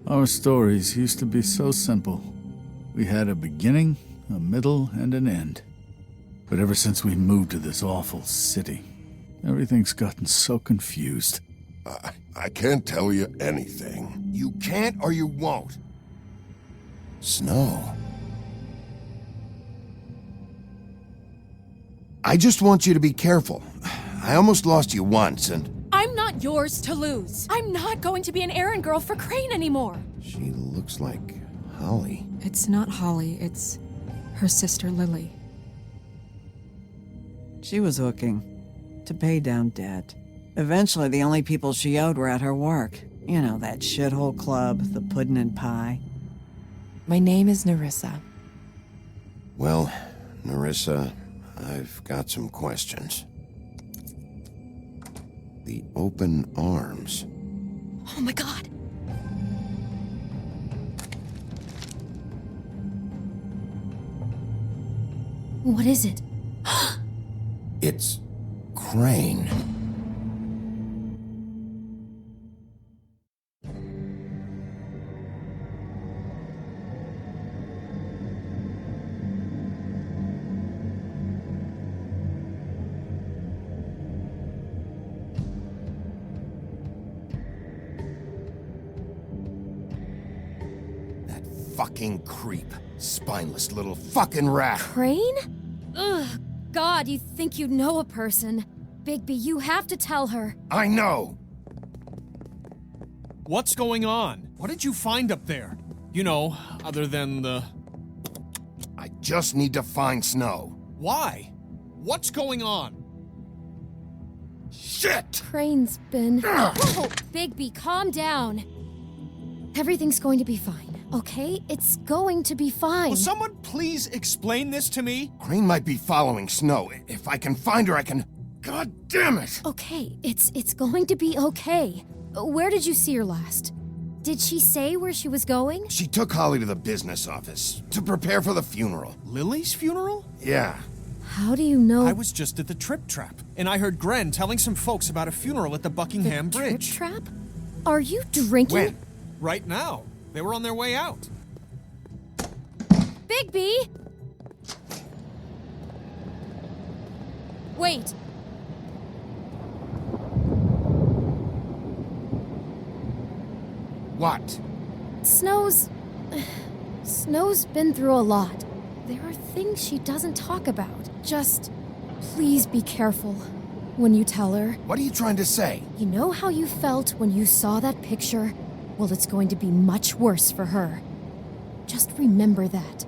Our stories used to be so simple. We had a beginning, a middle, and an end. But ever since we moved to this awful city, everything's gotten so confused. I can't tell you anything. You can't or you won't. Snow. I just want you to be careful. I almost lost you once, and... I'm not yours to lose. I'm not going to be an errand girl for Crane anymore. She looks like Holly. It's not Holly, it's her sister Lily. She was hooking to pay down debt. Eventually, the only people she owed were at her work. You know, that shithole club, the Puddin' and Pie. My name is Nerissa. Well, Nerissa, I've got some questions. The open arms. Oh my god. What is it? It's Crane. That fucking creep. Spineless little fucking rat. Crane? Ugh, God, you think you know a person. Bigby, you have to tell her. I know. What's going on? What did you find up there? You know, other than the... I just need to find Snow. Why? What's going on? Shit! Crane's been... Whoa! Bigby, calm down. Everything's going to be fine, okay? It's going to be fine. Will someone please explain this to me? Crane might be following Snow. If I can find her, I can... God damn it! Okay, it's going to be okay. Where did you see her last? Did she say where she was going? She took Holly to the business office to prepare for the funeral. Lily's funeral? Yeah. How do you know? I was just at the Trip Trap, and I heard Gren telling some folks about a funeral at the Buckingham Bridge. Trip Trap? Are you drinking? When? Right now. They were on their way out. Bigby! Wait. What? Snow's been through a lot. There are things she doesn't talk about. Just please be careful when you tell her. What are you trying to say? You know how you felt when you saw that picture? Well, it's going to be much worse for her. Just remember that.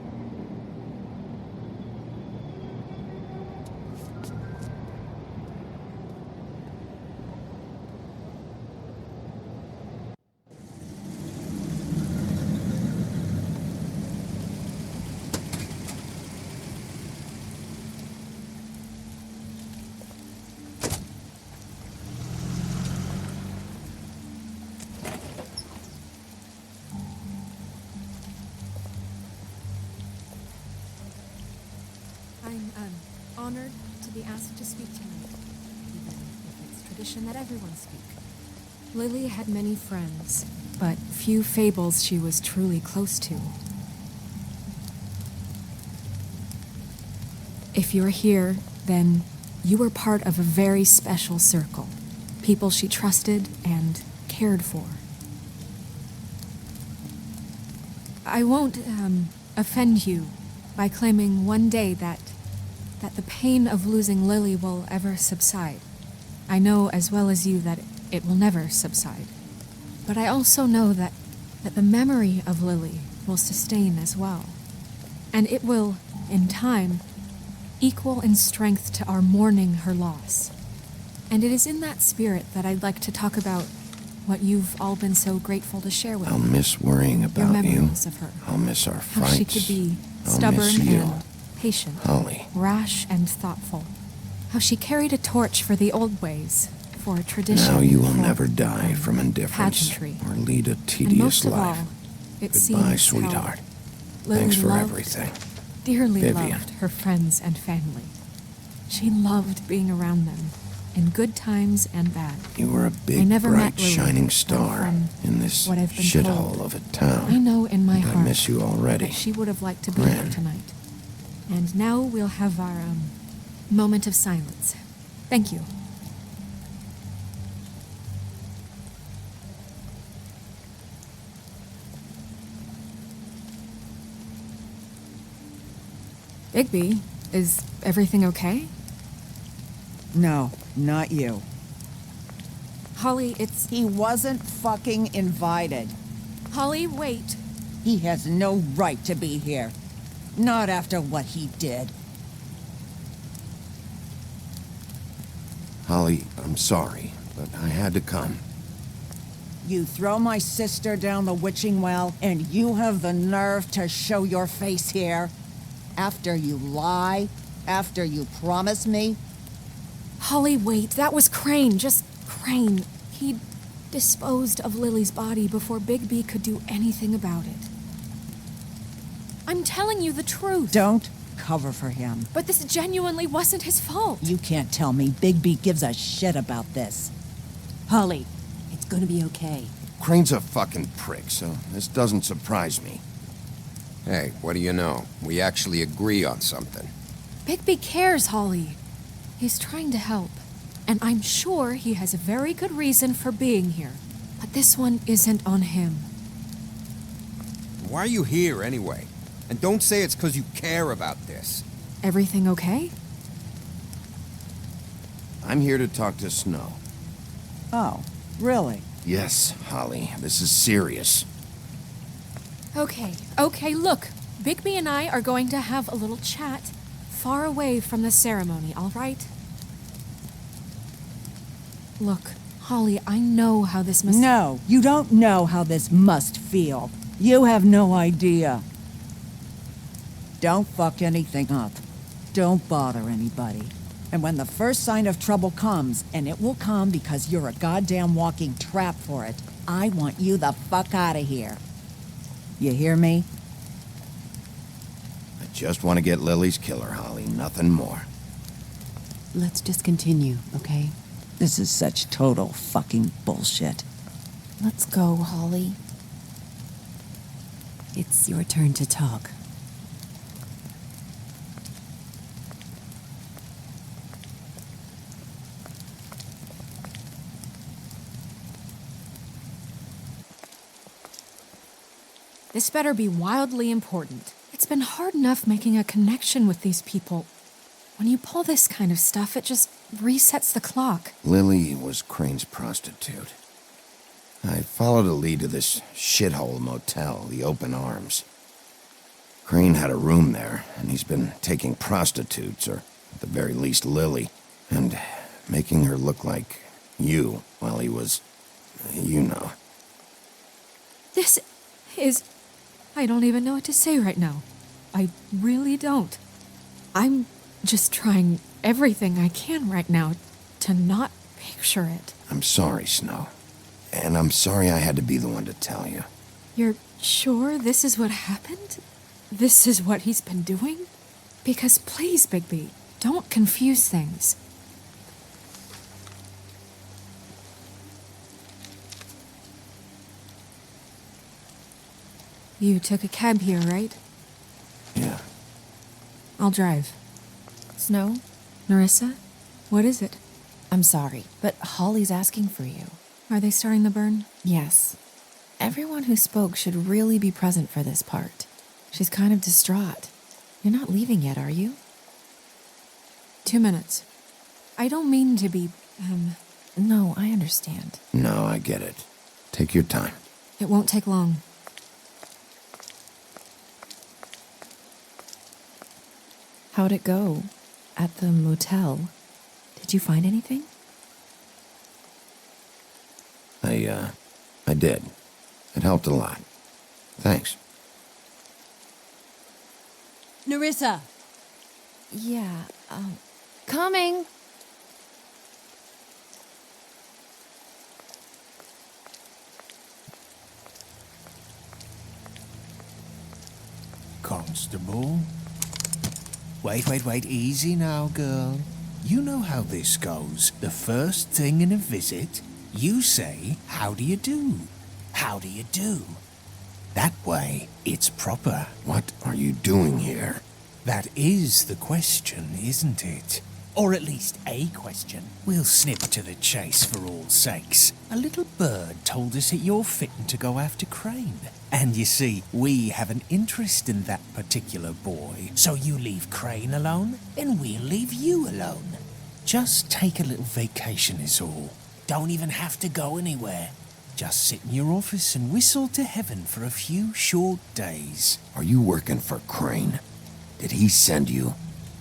I'm honored to be asked to speak tonight, even if it's tradition that everyone speak. Lily had many friends, but few fables she was truly close to. If you're here, then you were part of a very special circle. People she trusted and cared for. I won't, offend you by claiming one day that the pain of losing Lily will ever subside. I know as well as you that it will never subside. But I also know that the memory of Lily will sustain as well. And it will, in time, equal in strength to our mourning her loss. And it is in that spirit that I'd like to talk about what you've all been so grateful to share with I'll me. miss worrying Your about you. memories of her. I'll miss our How fights. she could be I'll stubborn miss you. and patient, Holly. rash and thoughtful. How she carried a torch for the old ways, for a tradition. Now you will for never die from indifference pageantry. or lead a And tedious most of life. all, it Goodbye, seems sweetheart. how Lily Thanks for loved, everything. dearly Vivian. loved her friends and family. She loved being around them, in good times and bad. You were a I big, never bright, met Lily, shining but star from in this what I've been shithole told, of a town. I know in my And heart I miss you already. that she would have liked to be here Gran. tonight. And now we'll have our moment of silence. Thank you. Bigby, is everything okay? No, not you. Holly, it's... He wasn't fucking invited. Holly, wait. He has no right to be here. Not after what he did. Holly, I'm sorry, but I had to come. You throw my sister down the witching well, and you have the nerve to show your face here? After you lie? After you promise me? Holly, wait. That was Crane. Just Crane. He disposed of Lily's body before Bigby could do anything about it. I'm telling you the truth. Don't cover for him. But this genuinely wasn't his fault. You can't tell me Bigby gives a shit about this. Holly, it's gonna be okay. Crane's a fucking prick, so this doesn't surprise me. Hey, what do you know? We actually agree on something. Bigby cares, Holly. He's trying to help. And I'm sure he has a very good reason for being here. But this one isn't on him. Why are you here, anyway? And don't say it's because you care about this. Everything okay? I'm here to talk to Snow. Oh, really? Yes, Holly, this is serious. Okay, look. Bigby and I are going to have a little chat far away from the ceremony, all right? Look, Holly, I know how this must... No, you don't know how this must feel. You have no idea. Don't fuck anything up. Don't bother anybody. And when the first sign of trouble comes, and it will come because you're a goddamn walking trap for it, I want you the fuck out of here. You hear me? I just want to get Lily's killer, Holly, nothing more. Let's just continue, okay? This is such total fucking bullshit. Let's go, Holly. It's your turn to talk. This better be wildly important. It's been hard enough making a connection with these people. When you pull this kind of stuff, it just resets the clock. Lily was Crane's prostitute. I followed a lead to this shithole motel, the Open Arms. Crane had a room there, and he's been taking prostitutes, or at the very least Lily, and making her look like you while he was, you know. This is... I don't even know what to say right now. I really don't. I'm just trying everything I can right now to not picture it. I'm sorry, Snow. And I'm sorry I had to be the one to tell you. You're sure this is what happened? This is what he's been doing? Because please, Bigby, don't confuse things. You took a cab here, right? Yeah. I'll drive. Snow, Narissa? What is it? I'm sorry, but Holly's asking for you. Are they starting the burn? Yes. Everyone who spoke should really be present for this part. She's kind of distraught. You're not leaving yet, are you? 2 minutes. I don't mean to be, No, I understand. No, I get it. Take your time. It won't take long. How'd it go? At the motel? Did you find anything? I did. It helped a lot. Thanks. Narissa! Yeah, coming! Constable? Wait, easy now, girl. You know how this goes. The first thing in a visit, you say, "How do you do? How do you do?" That way, it's proper. What are you doing here? That is the question, isn't it? Or at least a question. We'll snip to the chase for all sakes. A little bird told us that you're fitting to go after Crane. And you see, we have an interest in that particular boy. So you leave Crane alone, and we'll leave you alone. Just take a little vacation is all. Don't even have to go anywhere. Just sit in your office and whistle to heaven for a few short days. Are you working for Crane? Did he send you?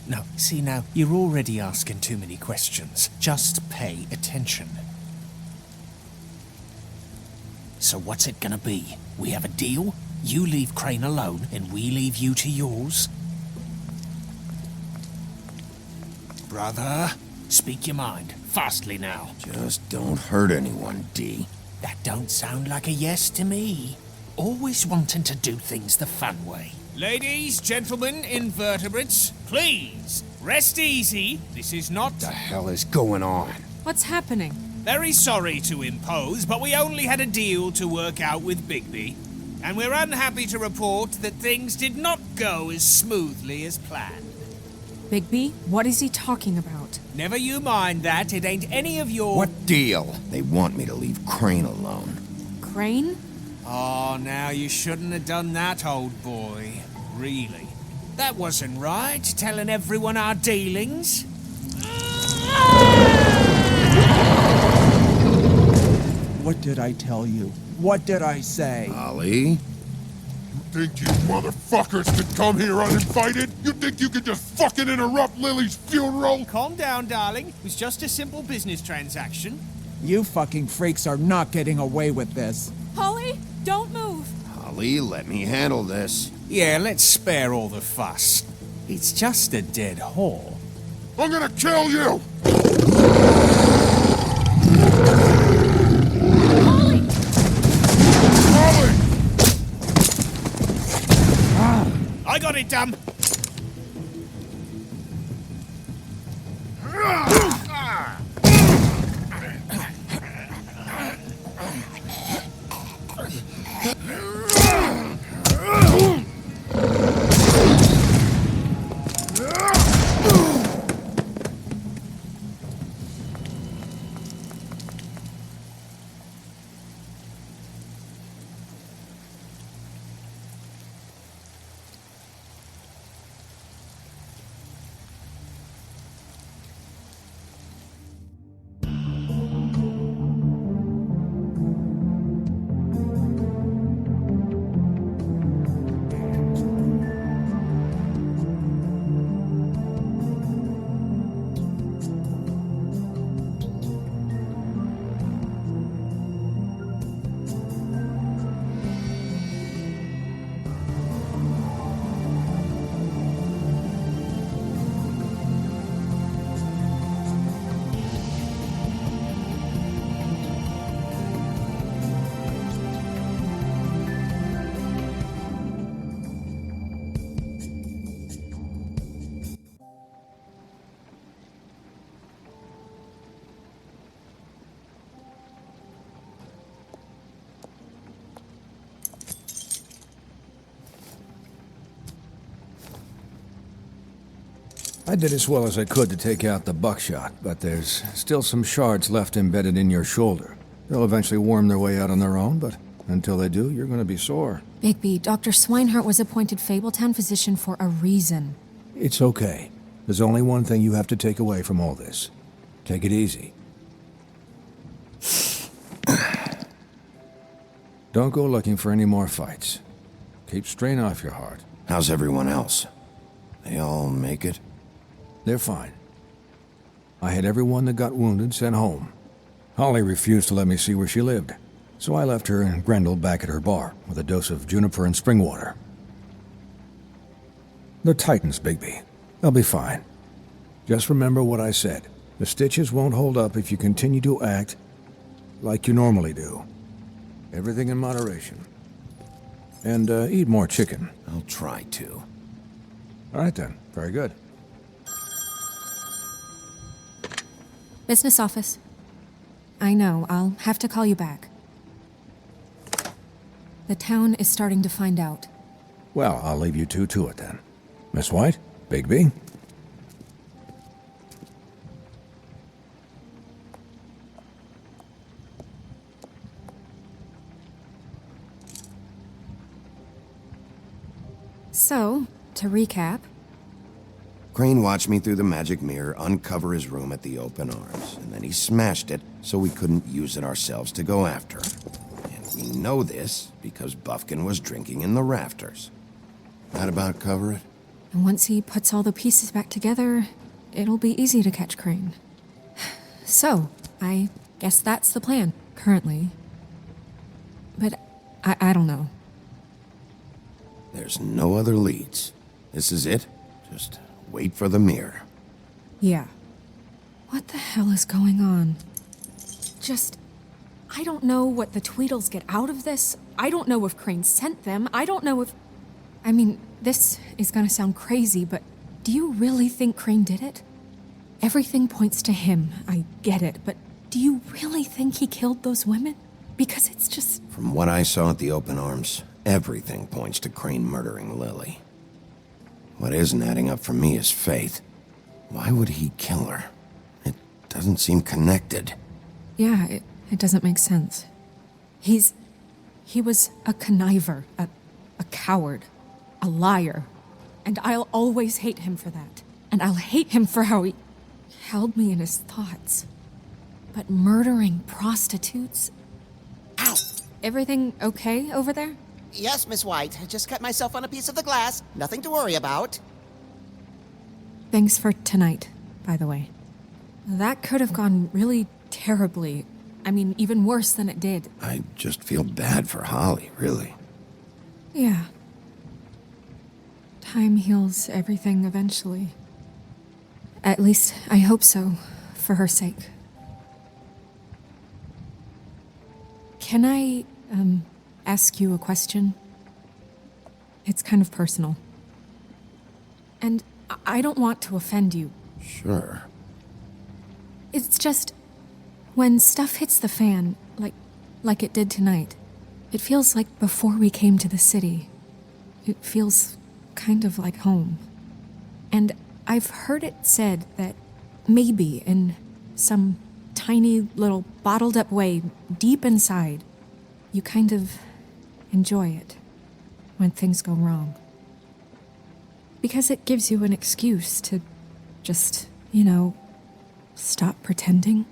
No, see now, you're already asking too many questions. Just pay attention. So what's it gonna be? We have a deal? You leave Crane alone, and we leave you to yours? Brother, speak your mind. Fastly now. Just don't hurt anyone, D. That don't sound like a yes to me. Always wanting to do things the fun way. Ladies, gentlemen, invertebrates, please, rest easy. This is not... The hell is going on? What's happening? Very sorry to impose, but we only had a deal to work out with Bigby. And we're unhappy to report that things did not go as smoothly as planned. Bigby, what is he talking about? Never you mind that, it ain't any of your... What deal? They want me to leave Crane alone. Crane? Oh, now you shouldn't have done that, old boy. Really. That wasn't right, telling everyone our dealings. What did I tell you? What did I say? Ollie? Think you motherfuckers could come here uninvited? You think you could just fucking interrupt Lily's funeral? Calm down, darling. It was just a simple business transaction. You fucking freaks are not getting away with this. Holly, don't move. Ollie, let me handle this. Yeah, let's spare all the fuss. It's just a dead whore. I'm gonna kill you! Holly! Ollie! I got it, dumb. I did as well as I could to take out the buckshot, but there's still some shards left embedded in your shoulder. They'll eventually worm their way out on their own, but until they do, you're going to be sore. Bigby, Dr. Swinehart was appointed Fabletown physician for a reason. It's okay. There's only one thing you have to take away from all this. Take it easy. Don't go looking for any more fights. Keep strain off your heart. How's everyone else? They all make it? They're fine. I had everyone that got wounded sent home. Holly refused to let me see where she lived, so I left her and Grendel back at her bar with a dose of juniper and spring water. They're Titans, Bigby. They'll be fine. Just remember what I said. The stitches won't hold up if you continue to act like you normally do. Everything in moderation. And eat more chicken. I'll try to. All right then. Very good. Business office. I know, I'll have to call you back. The town is starting to find out. Well, I'll leave you two to it then. Miss White? Bigby? So, to recap, Crane watched me through the magic mirror uncover his room at the open arms, and then he smashed it so we couldn't use it ourselves to go after him. And we know this because Buffkin was drinking in the rafters. That about cover it? and once he puts all the pieces back together, it'll be easy to catch Crane. So, I guess that's the plan, currently. But I don't know. There's no other leads. This is it. Just wait for the mirror. Yeah. What the hell is going on? I don't know what the Tweedles get out of this. I don't know if Crane sent them. I don't know if... I mean, this is gonna sound crazy, but do you really think Crane did it? Everything points to him, I get it, but do you really think he killed those women? Because it's just... From what I saw at the open arms, everything points to Crane murdering Lily. What isn't adding up for me is Faith. Why would he kill her? It doesn't seem connected. Yeah, it doesn't make sense. He was a conniver, a coward, a liar. And I'll always hate him for that. And I'll hate him for how he held me in his thoughts. But murdering prostitutes? Ow! Everything okay over there? Yes, Miss White. I just cut myself on a piece of the glass. Nothing to worry about. Thanks for tonight, by the way. That could have gone really terribly. I mean, even worse than it did. I just feel bad for Holly, really. Yeah. Time heals everything eventually. At least, I hope so, for her sake. Can I, ask you a question? It's kind of personal. And I don't want to offend you. Sure. It's just, when stuff hits the fan, like it did tonight, it feels like before we came to the city. It feels kind of like home. And I've heard it said that maybe in some tiny little bottled up way deep inside, you kind of enjoy it when things go wrong. Because it gives you an excuse to just, stop pretending.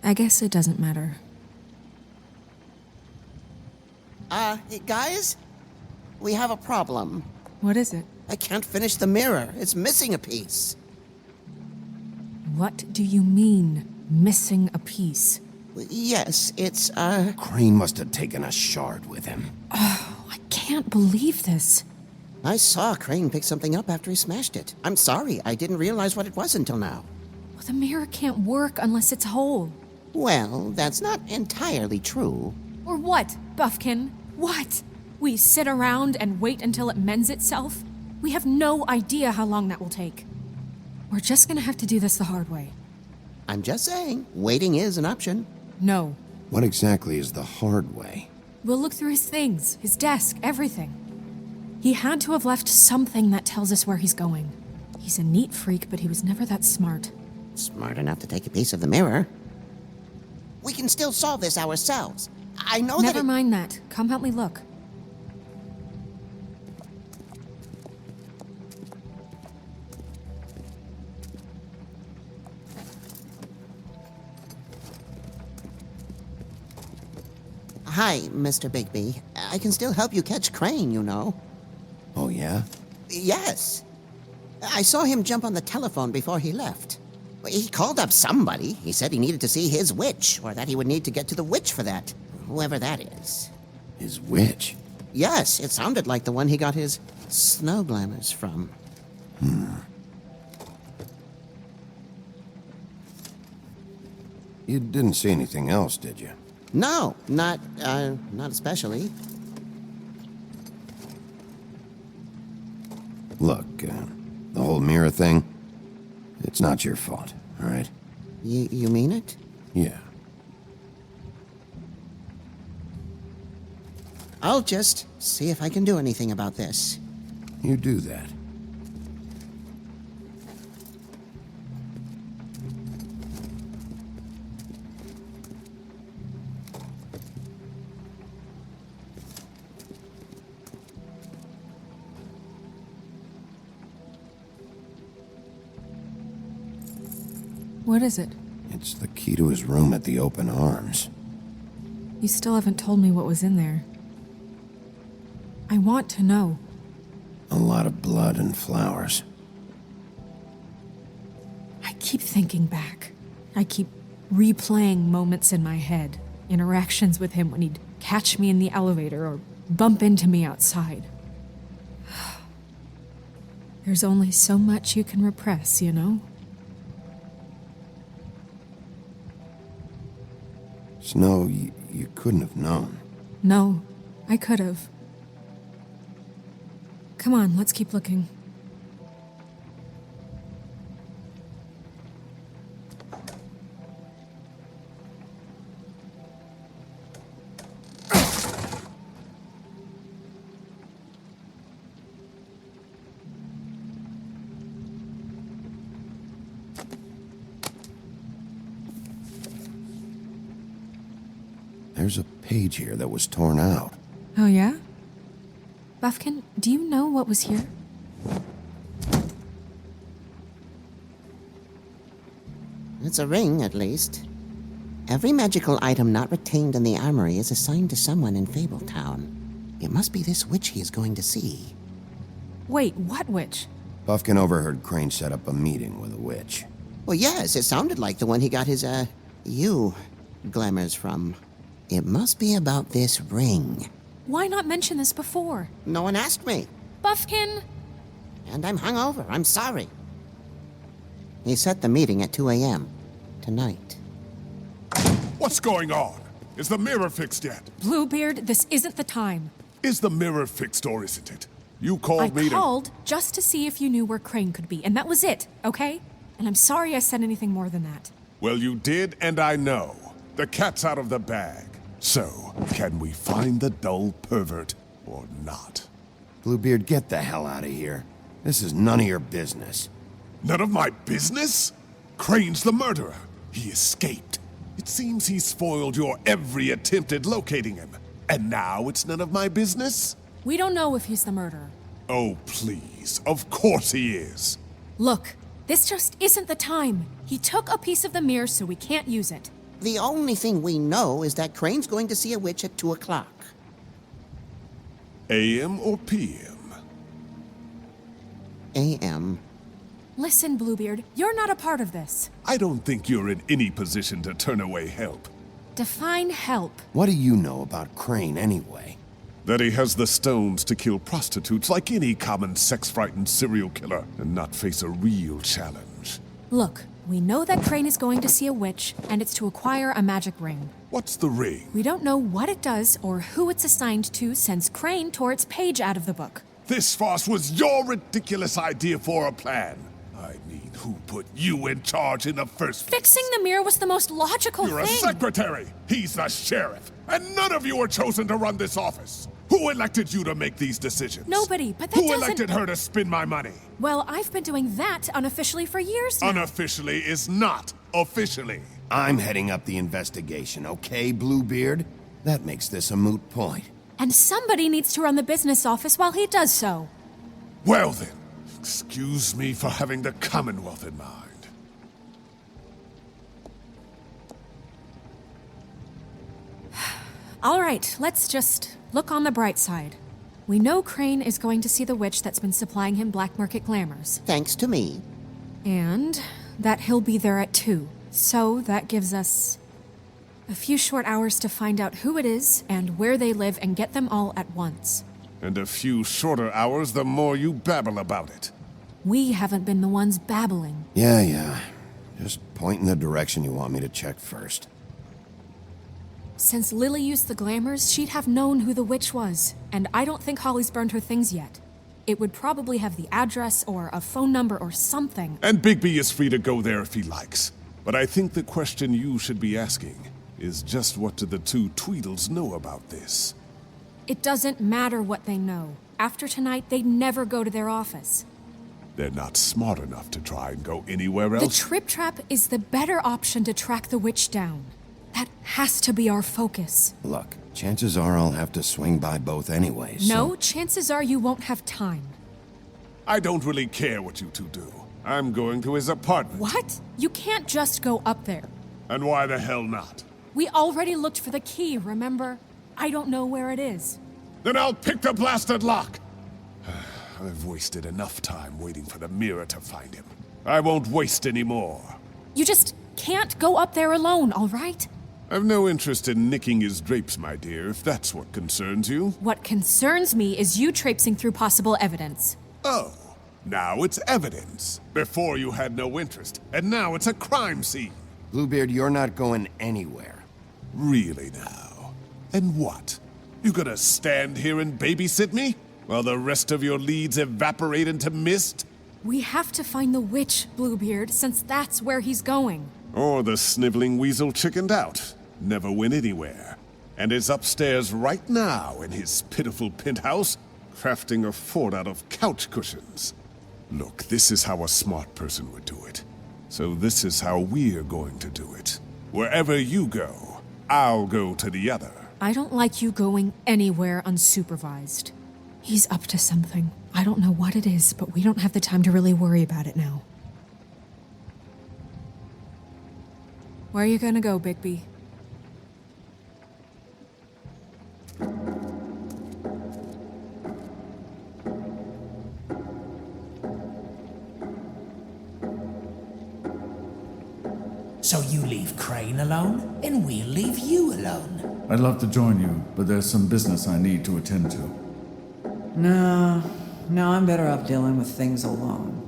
I guess it doesn't matter. Guys? We have a problem. What is it? I can't finish the mirror. It's missing a piece. What do you mean, missing a piece? Yes, it's, Crane must have taken a shard with him. Oh, I can't believe this. I saw Crane pick something up after he smashed it. I'm sorry, I didn't realize what it was until now. Well, the mirror can't work unless it's whole. Well, that's not entirely true. Or what, Buffkin? What? We sit around and wait until it mends itself? We have no idea how long that will take. We're just gonna have to do this the hard way. I'm just saying, waiting is an option. No. What exactly is the hard way? We'll look through his things, his desk, everything. He had to have left something that tells us where he's going. He's a neat freak, but he was never that smart. Smart enough to take a piece of the mirror. We can still solve this ourselves. I know Never mind that. Come help me look. Hi, Mr. Bigby. I can still help you catch Crane, you know. Oh, yeah? Yes. I saw him jump on the telephone before he left. He called up somebody. He said he needed to see his witch, or that he would need to get to the witch for that. Whoever that is. His witch? Yes, it sounded like the one he got his snow glamours from. You didn't see anything else, did you? No, not especially. Look, the whole mirror thing, it's not your fault, all right? You mean it? Yeah. I'll just see if I can do anything about this. You do that. What is it? It's the key to his room at the Open Arms. You still haven't told me what was in there. I want to know. A lot of blood and flowers. I keep thinking back. I keep replaying moments in my head. Interactions with him when he'd catch me in the elevator or bump into me outside. There's only so much you can repress, you know? Snow, you couldn't have known. No, I could have. Come on, let's keep looking. There's a page here that was torn out. Oh, yeah? Buffkin, do you know what was here? It's a ring, at least. Every magical item not retained in the armory is assigned to someone in Fabletown. It must be this witch he is going to see. Wait, what witch? Buffkin overheard Crane set up a meeting with a witch. Well, yes, it sounded like the one he got his, glamours from. It must be about this ring. Why not mention this before? No one asked me. Buffkin! And I'm hungover. I'm sorry. He set the meeting at 2 a.m. tonight. What's going on? Is the mirror fixed yet? Bluebeard, this isn't the time. Is the mirror fixed or isn't it? You called me to... I called just to see if you knew where Crane could be, and that was it, okay? And I'm sorry I said anything more than that. Well, you did, and I know. The cat's out of the bag. So, can we find the dull pervert or not? Bluebeard, get the hell out of here. This is none of your business. None of my business? Crane's the murderer. He escaped. It seems he spoiled your every attempt at locating him. And now it's none of my business? We don't know if he's the murderer. Oh, please. Of course he is. Look, this just isn't the time. He took a piece of the mirror, so we can't use it. The only thing we know is that Crane's going to see a witch at 2 o'clock. AM or PM? AM. Listen, Bluebeard, you're not a part of this. I don't think you're in any position to turn away help. Define help. What do you know about Crane, anyway? That he has the stones to kill prostitutes like any common sex-frightened serial killer and not face a real challenge. Look, we know that Crane is going to see a witch, and it's to acquire a magic ring. What's the ring? We don't know what it does or who it's assigned to since Crane tore its page out of the book. This farce was your ridiculous idea for a plan. I mean, who put you in charge in the first place? Fixing the mirror was the most logical You're thing. a secretary. He's the sheriff. And none of you were chosen to run this office. Who elected you to make these decisions? Nobody, but that Who doesn't... elected her to spend my money? Well, I've been doing that unofficially for years now. Unofficially is not officially. I'm heading up the investigation, okay, Bluebeard? That makes this a moot point. And somebody needs to run the business office while he does so. Well then, excuse me for having the Commonwealth in mind. All right, let's just look on the bright side. We know Crane is going to see the witch that's been supplying him black market glamours. Thanks to me. And that he'll be there at 2. So that gives us a few short hours to find out who it is and where they live and get them all at once. And a few shorter hours the more you babble about it. We haven't been the ones babbling. Yeah. Just point in the direction you want me to check first. Since Lily used the glamours, she'd have known who the witch was, and I don't think Holly's burned her things yet. It would probably have the address or a phone number or something. And Bigby is free to go there if he likes. But I think the question you should be asking is just what do the two Tweedles know about this? It doesn't matter what they know. After tonight, they'd never go to their office. They're not smart enough to try and go anywhere The else. Trip Trap is the better option to track the witch down. That has to be our focus. Look, chances are I'll have to swing by both anyways. No, so- chances are you won't have time. I don't really care what you two do. I'm going to his apartment. What? You can't just go up there. And why the hell not? We already looked for the key, remember? I don't know where it is. Then I'll pick the blasted lock! I've wasted enough time waiting for the mirror to find him. I won't waste any more. You just can't go up there alone, all right? I've no interest in nicking his drapes, my dear, if that's what concerns you. What concerns me is you traipsing through possible evidence. Oh, now it's evidence. Before you had no interest, and now it's a crime scene. Bluebeard, you're not going anywhere. Really now? And what? You gonna stand here and babysit me? While the rest of your leads evaporate into mist? We have to find the witch, Bluebeard, since that's where he's going. Or the sniveling weasel chickened out, never went anywhere, and is upstairs right now in his pitiful penthouse, crafting a fort out of couch cushions. Look, this is how a smart person would do it. So this is how we're going to do it. Wherever you go, I'll go to the other. I don't like you going anywhere unsupervised. He's up to something. I don't know what it is, but we don't have the time to really worry about it now. Where are you gonna go, Bigby? So you leave Crane alone, and we'll leave you alone. I'd love to join you, but there's some business I need to attend to. No, I'm better off dealing with things alone.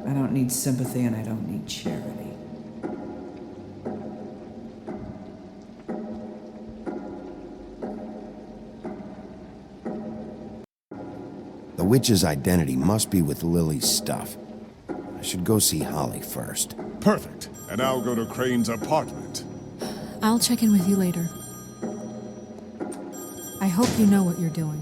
I don't need sympathy and I don't need charity. The witch's identity must be with Lily's stuff. I should go see Holly first. Perfect. And I'll go to Crane's apartment. I'll check in with you later. I hope you know what you're doing.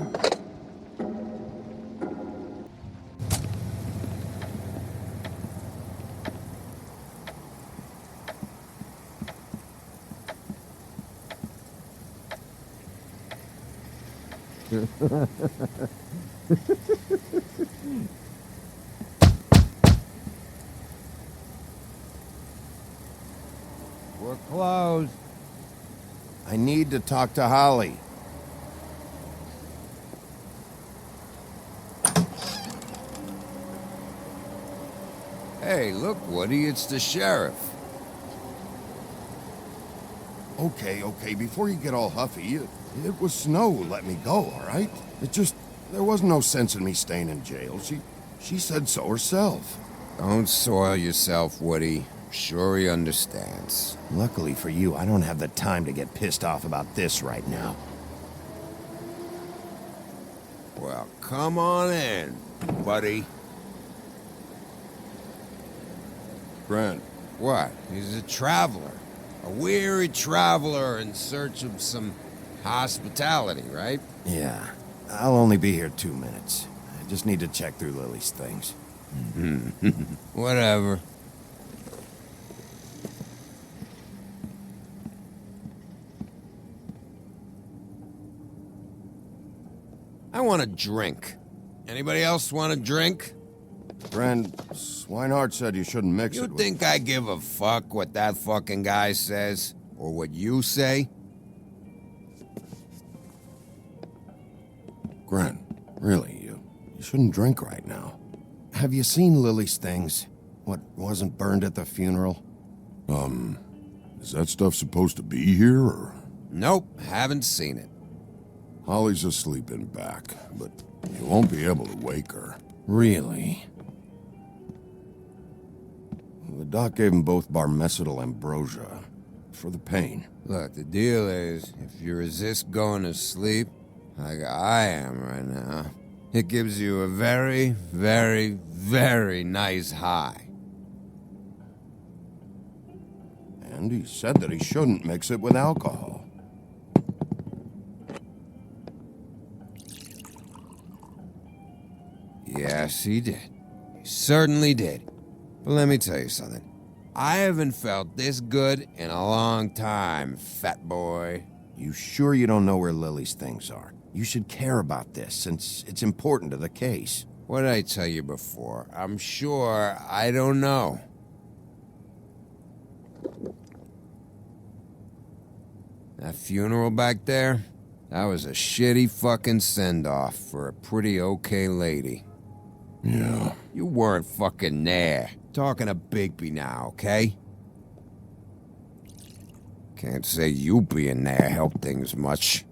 We're closed. I need to talk to Holly. Hey, look, Woody, it's the sheriff. Okay, before you get all huffy, it was Snow who let me go, all right? There wasn't no sense in me staying in jail. She said so herself. Don't soil yourself, Woody. I'm sure he understands. Luckily for you, I don't have the time to get pissed off about this right now. Well, come on in, buddy. Grant. What? He's a traveler. A weary traveler in search of some hospitality, right? Yeah, I'll only be here 2 minutes. I just need to check through Lily's things. Whatever. I want a drink. Anybody else want a drink? Friend, Swinehart said you shouldn't mix You it with... think I give a fuck what that fucking guy says? Or what you say? Grant, really, you shouldn't drink right now. Have you seen Lily's things? What wasn't burned at the funeral? Is that stuff supposed to be here, or...? Nope, haven't seen it. Holly's asleep in back, but you won't be able to wake her. Really? The doc gave them both barmecidal ambrosia for the pain. Look, the deal is, if you resist going to sleep, like I am right now, It gives you a very, very, very nice high. And he said that he shouldn't mix it with alcohol. Yes, he did. He certainly did. But let me tell you something. I haven't felt this good in a long time, fat boy. You sure you don't know where Lily's things are? You should care about this, since it's important to the case. What did I tell you before? I'm sure I don't know. That funeral back there? That was a shitty fucking send-off for a pretty okay lady. Yeah. You weren't fucking there. Talking to Bigby now, okay? Can't say you being there helped things much.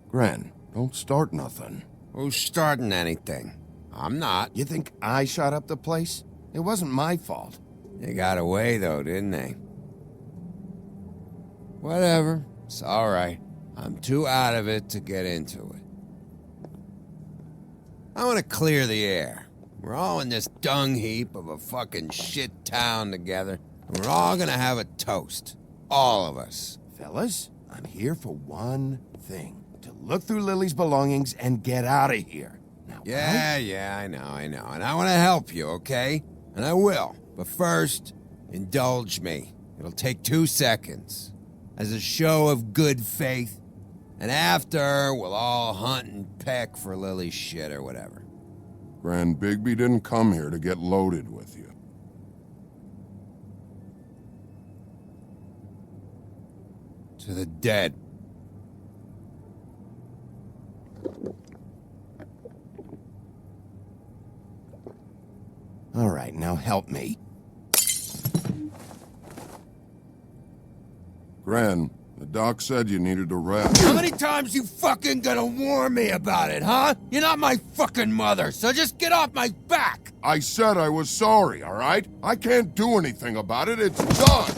Gren, don't start nothing. Who's starting anything? I'm not. You think I shot up the place? It wasn't my fault. They got away, though, didn't they? Whatever. It's all right. I'm too out of it to get into it. I want to clear the air. We're all in this dung heap of a fucking shit town together. And we're all gonna have a toast. All of us. Fellas, I'm here for one thing. To look through Lily's belongings and get out of here. Now, Yeah, I know. And I want to help you, okay? And I will. But first, indulge me. It'll take 2 seconds. As a show of good faith. And after, we'll all hunt and peck for Lily's shit or whatever. Grand Bigby didn't come here to get loaded with you. To the dead. All right, now help me. Gran, the doc said you needed a rest. How many times you fucking gonna warn me about it, huh? You're not my fucking mother, so just get off my back! I said I was sorry, all right? I can't do anything about it. It's done.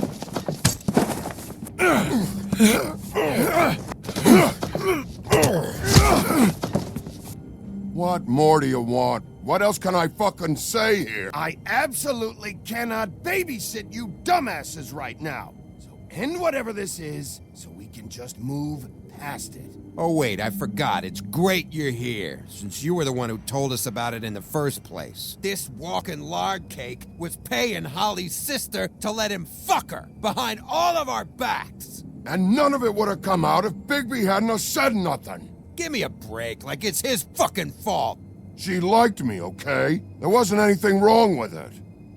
What more do you want? What else can I fucking say here? I absolutely cannot babysit you dumbasses right now. So end whatever this is, so we can just move past it. Oh wait, I forgot. It's great you're here, since you were the one who told us about it in the first place. This walking lard cake was paying Holly's sister to let him fuck her, behind all of our backs. And none of it would have come out if Bigby hadn't have said nothing. Give me a break, like it's his fucking fault. She liked me, okay? There wasn't anything wrong with it.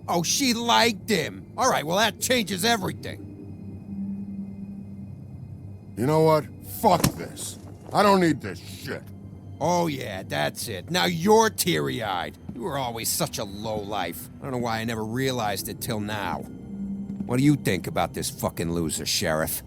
Oh, she liked him. All right, well, that changes everything. You know what? Fuck this. I don't need this shit. Oh, yeah, that's it. Now you're teary-eyed. You were always such a lowlife. I don't know why I never realized it till now. What do you think about this fucking loser, Sheriff?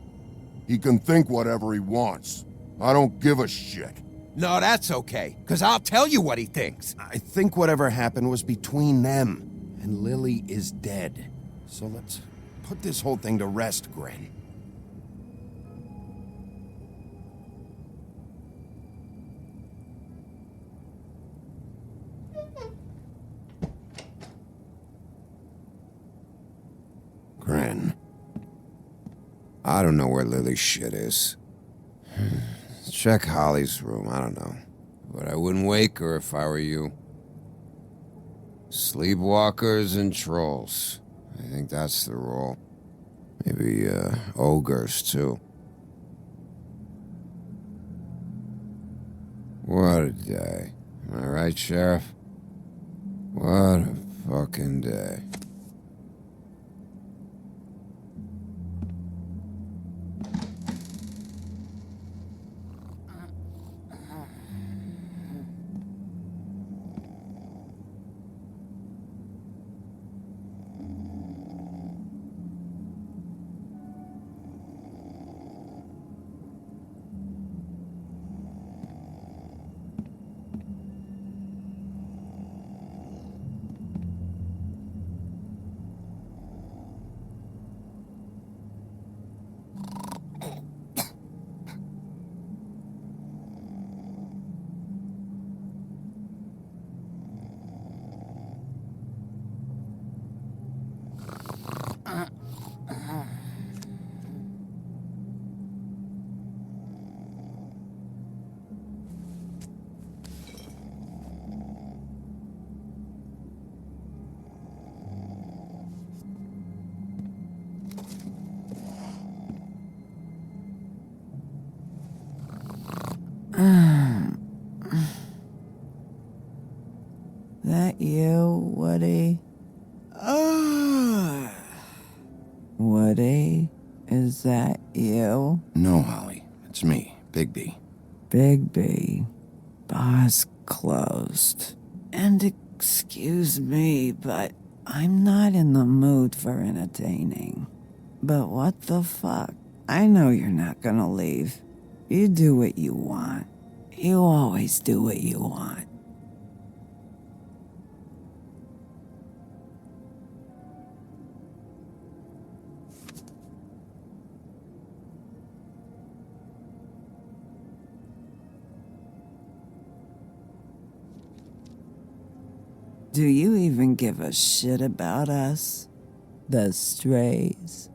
He can think whatever he wants. I don't give a shit. No, that's okay, because I'll tell you what he thinks. I think whatever happened was between them, and Lily is dead. So let's put this whole thing to rest, Gren. Gren. I don't know where Lily's shit is. Check Holly's room, I don't know. But I wouldn't wake her if I were you. Sleepwalkers and trolls. I think that's the rule. Maybe, ogres, too. What a day. Am I right, Sheriff? What a fucking day. that you, Woody? Woody? Is that you? No, Holly. It's me, Bigby. Bigby. Bar's closed. And excuse me, but I'm not in the mood for entertaining. But what the fuck? I know you're not gonna leave. You do what you want. You always do what you want. Do you even give a shit about us? The strays?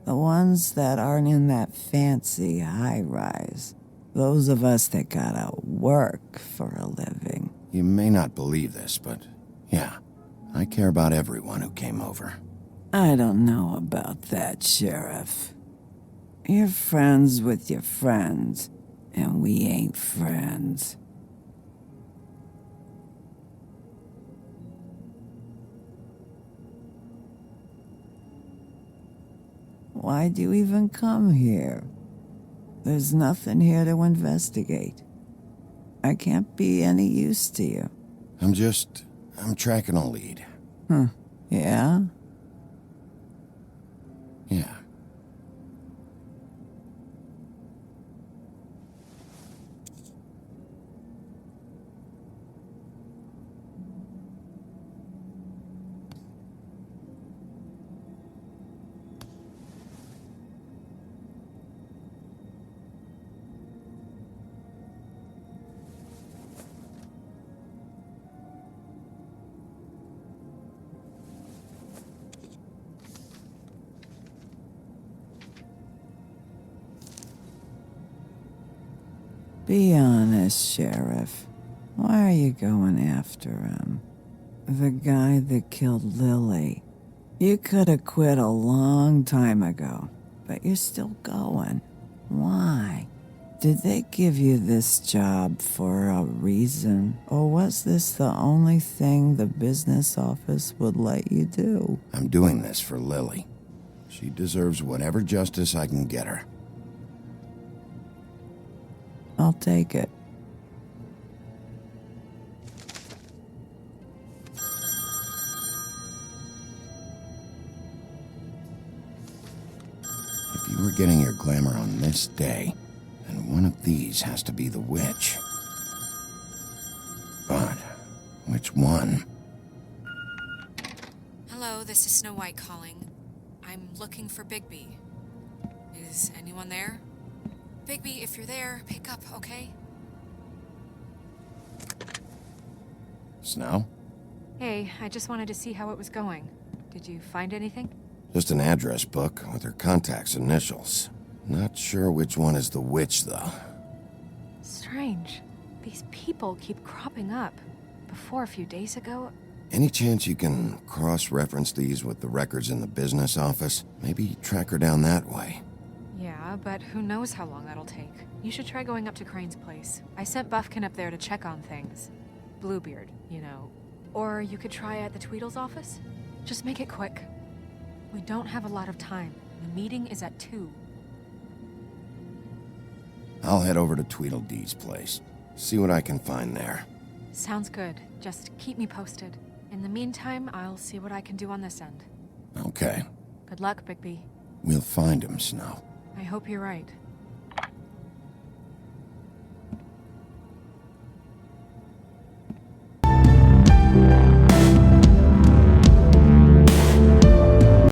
The ones that aren't in that fancy high-rise. Those of us that gotta work for a living. You may not believe this, but yeah, I care about everyone who came over. I don't know about that, Sheriff. You're friends with your friends, and we ain't friends. Why'd you even come here? There's nothing here to investigate. I can't be any use to you. I'm tracking a lead. Yeah? Yeah. Be honest, Sheriff. Why are you going after him? The guy that killed Lily. You could have quit a long time ago, but you're still going. Why? Did they give you this job for a reason? Or was this the only thing the business office would let you do? I'm doing this for Lily. She deserves whatever justice I can get her. I'll take it. If you were getting your glamour on this day, then one of these has to be the witch. But which one? Hello, this is Snow White calling. I'm looking for Bigby. Is anyone there? Bigby, if you're there, pick up, okay? Snow? Hey, I just wanted to see how it was going. Did you find anything? Just an address book with her contact's initials. Not sure which one is the witch, though. Strange. These people keep cropping up. Before a few days ago... Any chance you can cross-reference these with the records in the business office? Maybe track her down that way. Yeah, but who knows how long that'll take. You should try going up to Crane's place. I sent Buffkin up there to check on things. Bluebeard, you know. Or you could try at the Tweedle's office. Just make it quick. We don't have a lot of time. The meeting is at 2. I'll head over to Tweedledee's place. See what I can find there. Sounds good. Just keep me posted. In the meantime, I'll see what I can do on this end. Okay. Good luck, Bigby. We'll find him, Snow. I hope you're right.